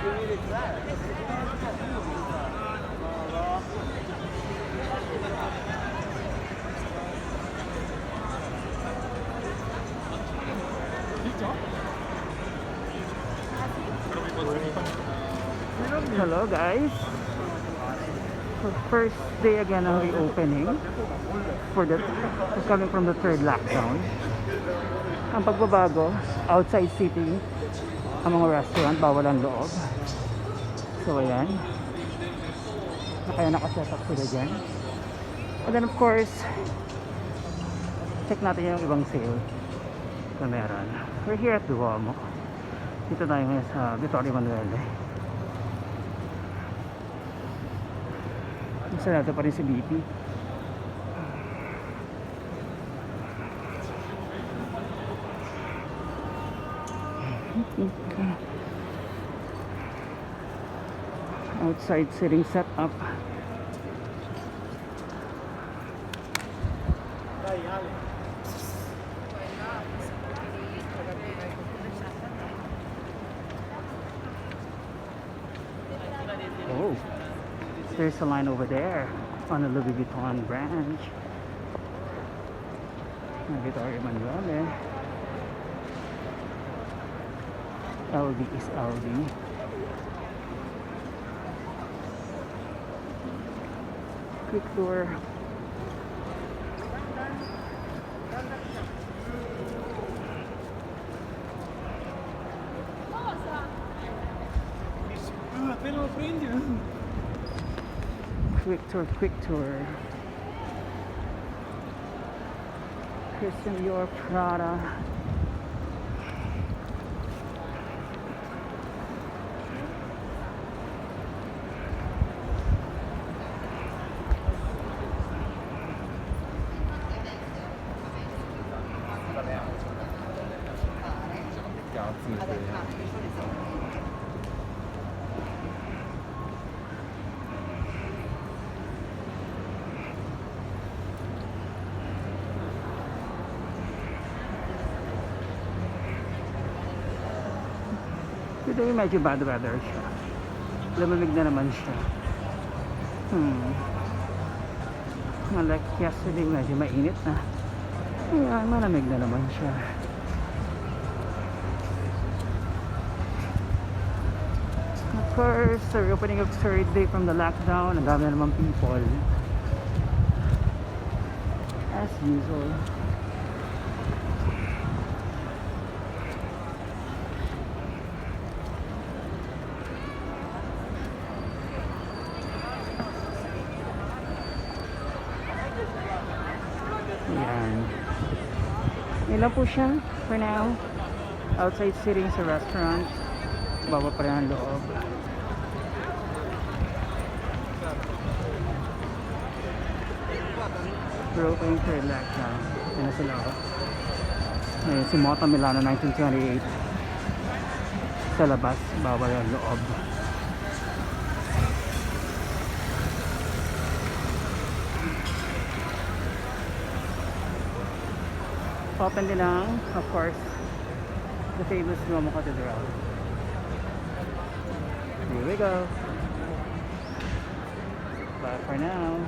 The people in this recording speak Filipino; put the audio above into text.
Hello guys, so first day again ng reopening coming from the third lockdown. Ang pagbabago, outside seating ang mga restaurant, bawal ang loob. So ayan, kaya nakaset up sila dyan. And then of course, check natin yung ibang sale na meron. We're here at Duomo. Dito tayo ngayon sa Vittorio Emanuele. Sarado pa rin si BP. Outside sitting set up. Oh, there's a line over there on the Louis Vuitton branch. Vittorio Emanuele. LV is LV. Quick tour. Quick tour. Christian Dior, Prada. Today medyo bad weather siya. Lamamig na naman siya. Like yesterday medyo mainit na. Ayan, malamig na naman siya. Of course, the reopening of third day from the lockdown. Ang dami na naman people. As usual. Ayan. Yun lang po siya for now. Outside sitting sa restaurant. Baba pa rin ang loob. Pero opening for lockdown. Yan na sila ako. Ayan, si Moto Milano 1928. Sa labas, baba rin ang loob. Open din ang, of course, the famous Duomo Cathedral. Here we go. Bye for now.